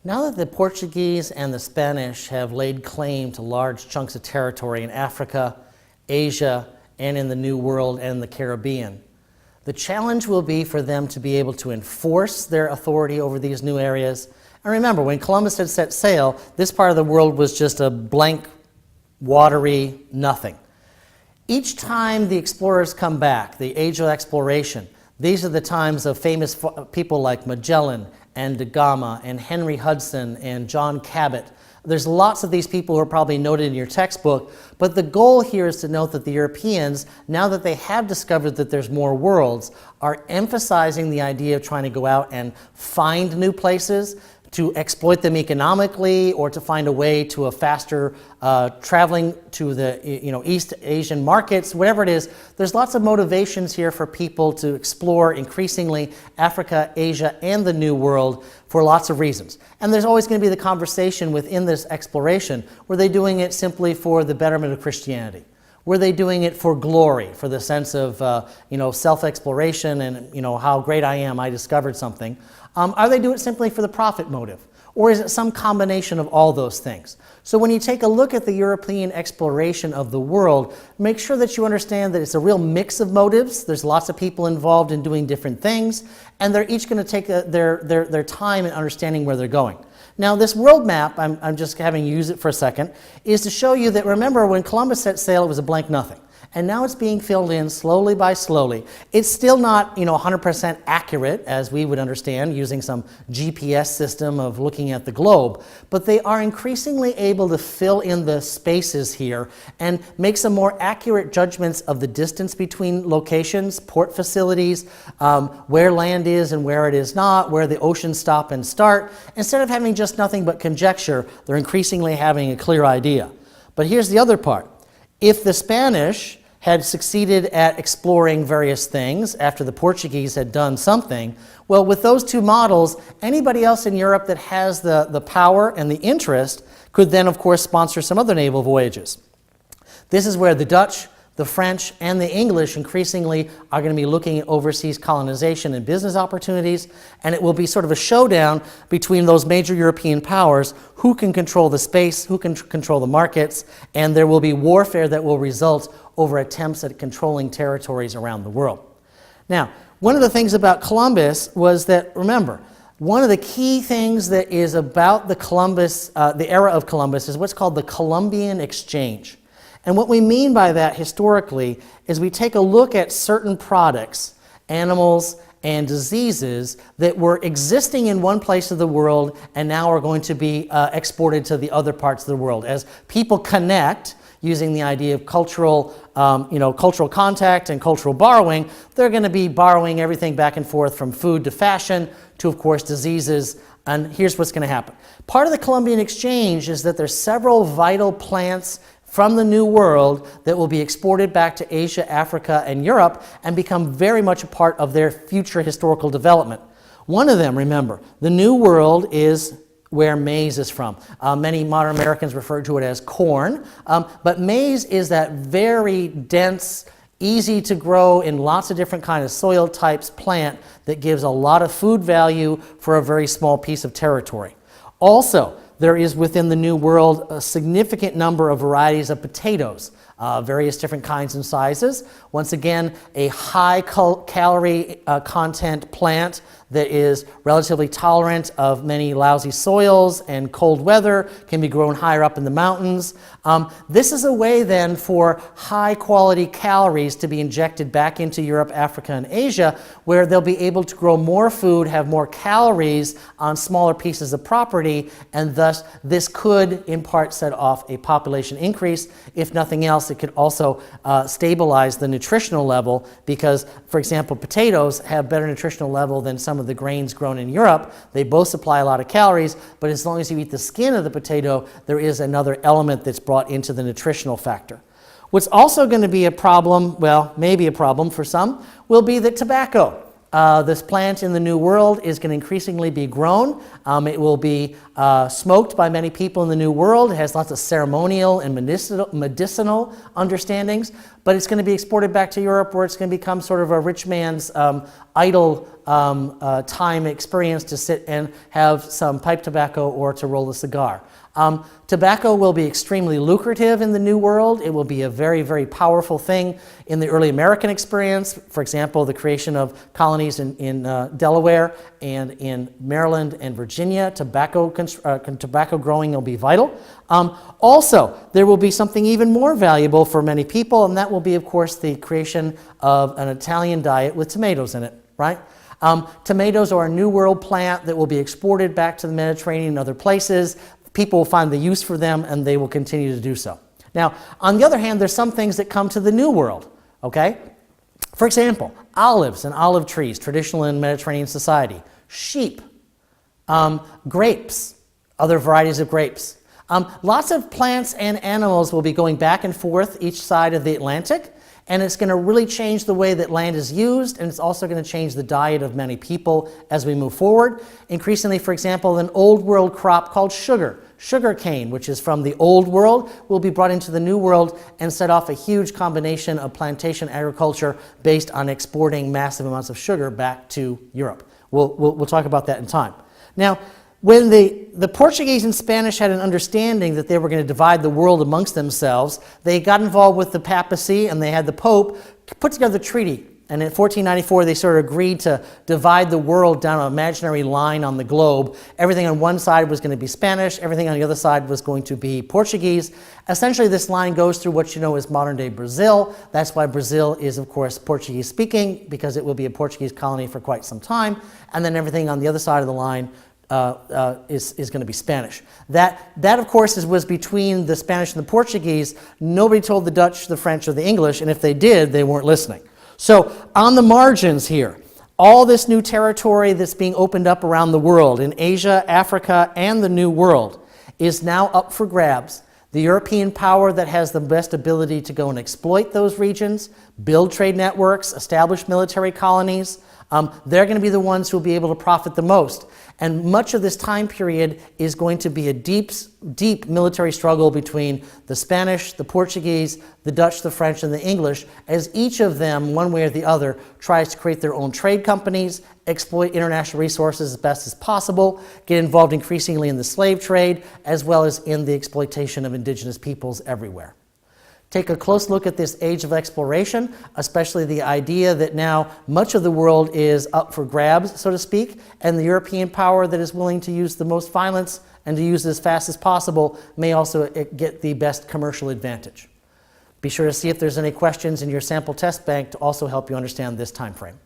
Now that the Portuguese and the Spanish have laid claim to large chunks of territory in Africa, Asia, and in the New World and the Caribbean, the challenge will be for them to be able to enforce their authority over these new areas. And remember, when Columbus had set sail, this part of the world was just a blank, watery nothing. Each time the explorers come back, the age of exploration, these are the times of famous people like Magellan and Da Gama and Henry Hudson and John Cabot. There's lots of these people who are probably noted in your textbook, but the goal here is to note that the Europeans, now that they have discovered that there's more worlds, are emphasizing the idea of trying to go out and find new places, to exploit them economically, or to find a way to a faster traveling to the East Asian markets, whatever it is. There's lots of motivations here for people to explore increasingly Africa, Asia, and the New World for lots of reasons. And there's always going to be the conversation within this exploration. Were they doing it simply for the betterment of Christianity? Were they doing it for glory, for the sense of self-exploration and how great I am, I discovered something? Are they doing it simply for the profit motive? Or is it some combination of all those things? So when you take a look at the European exploration of the world, make sure that you understand that it's a real mix of motives. There's lots of people involved in doing different things, and they're each going to take their time in understanding where they're going. Now, this world map, I'm just having you use it for a second, is to show you that, remember, when Columbus set sail, it was a blank nothing. And now it's being filled in slowly by slowly. It's still not 100% accurate, as we would understand, using some GPS system of looking at the globe. But they are increasingly able to fill in the spaces here and make some more accurate judgments of the distance between locations, port facilities, where land is and where it is not, where the oceans stop and start. Instead of having just nothing but conjecture, they're increasingly having a clear idea. But here's the other part. If the Spanish had succeeded at exploring various things after the Portuguese had done something, well, with those two models, anybody else in Europe that has the power and the interest could then, of course, sponsor some other naval voyages. This is where the Dutch, the French, and the English increasingly are going to be looking at overseas colonization and business opportunities, and it will be sort of a showdown between those major European powers, who can control the space, who can control the markets, and there will be warfare that will result over attempts at controlling territories around the world. Now, one of the things about Columbus was that, remember, one of the key things that is about the era of Columbus is what's called the Columbian Exchange. And what we mean by that historically is we take a look at certain products, animals, and diseases that were existing in one place of the world and now are going to be exported to the other parts of the world. As people connect, using the idea of cultural contact and cultural borrowing, they're going to be borrowing everything back and forth from food to fashion to, of course, diseases. And here's what's going to happen. Part of the Columbian Exchange is that there's several vital plants from the New World that will be exported back to Asia, Africa, and Europe and become very much a part of their future historical development. One of them, remember, the New World is where maize is from. Many modern Americans refer to it as corn, but maize is that very dense, easy to grow in lots of different kinds of soil types plant that gives a lot of food value for a very small piece of territory. Also, there is within the New World a significant number of varieties of potatoes, various different kinds and sizes. Once again, a high calorie content plant that is relatively tolerant of many lousy soils and cold weather, can be grown higher up in the mountains. This is a way then for high quality calories to be injected back into Europe, Africa, and Asia, where they'll be able to grow more food, have more calories on smaller pieces of property, and thus this could in part set off a population increase. If nothing else, it could also stabilize the nutritional level because, for example, potatoes have better nutritional level than some of the grains grown in Europe. They both supply a lot of calories, but as long as you eat the skin of the potato, there is another element that's brought into the nutritional factor. What's also going to be a problem, well, maybe a problem for some, will be that tobacco. This plant in the New World is going to increasingly be grown. It will be smoked by many people in the New World. It has lots of ceremonial and medicinal understandings, but it's going to be exported back to Europe where it's going to become sort of a rich man's idol time experience to sit and have some pipe tobacco or to roll a cigar. Tobacco will be extremely lucrative in the New World. It will be a very, very powerful thing in the early American experience. For example, the creation of colonies in Delaware and in Maryland and Virginia. Tobacco growing will be vital. Also, there will be something even more valuable for many people, and that will be, of course, the creation of an Italian diet with tomatoes in it, right? Tomatoes are a New World plant that will be exported back to the Mediterranean and other places. People will find the use for them, and they will continue to do so. Now, on the other hand, there's some things that come to the New World, okay? For example, olives and olive trees, traditional in Mediterranean society. Sheep, grapes, other varieties of grapes. Lots of plants and animals will be going back and forth each side of the Atlantic, and it's going to really change the way that land is used, and it's also going to change the diet of many people as we move forward. Increasingly, for example, an old world crop called sugar cane, which is from the old world, will be brought into the new world and set off a huge combination of plantation agriculture based on exporting massive amounts of sugar back to Europe. We'll talk about that in time. Now, when the Portuguese and Spanish had an understanding that they were going to divide the world amongst themselves, they got involved with the papacy, and they had the Pope put together a treaty. And in 1494, they sort of agreed to divide the world down an imaginary line on the globe. Everything on one side was going to be Spanish. Everything on the other side was going to be Portuguese. Essentially, this line goes through what you know as modern-day Brazil. That's why Brazil is, of course, Portuguese-speaking, because it will be a Portuguese colony for quite some time. And then everything on the other side of the line is going to be Spanish. That of course, was between the Spanish and the Portuguese. Nobody told the Dutch, the French, or the English, and if they did, they weren't listening. So on the margins here, all this new territory that's being opened up around the world, in Asia, Africa, and the New World, is now up for grabs. The European power that has the best ability to go and exploit those regions, build trade networks, establish military colonies, they're going to be the ones who will be able to profit the most. And much of this time period is going to be a deep, deep military struggle between the Spanish, the Portuguese, the Dutch, the French, and the English, as each of them, one way or the other, tries to create their own trade companies, exploit international resources as best as possible, get involved increasingly in the slave trade, as well as in the exploitation of indigenous peoples everywhere. Take a close look at this age of exploration, especially the idea that now much of the world is up for grabs, so to speak, and the European power that is willing to use the most violence and to use it as fast as possible may also get the best commercial advantage. Be sure to see if there's any questions in your sample test bank to also help you understand this time frame.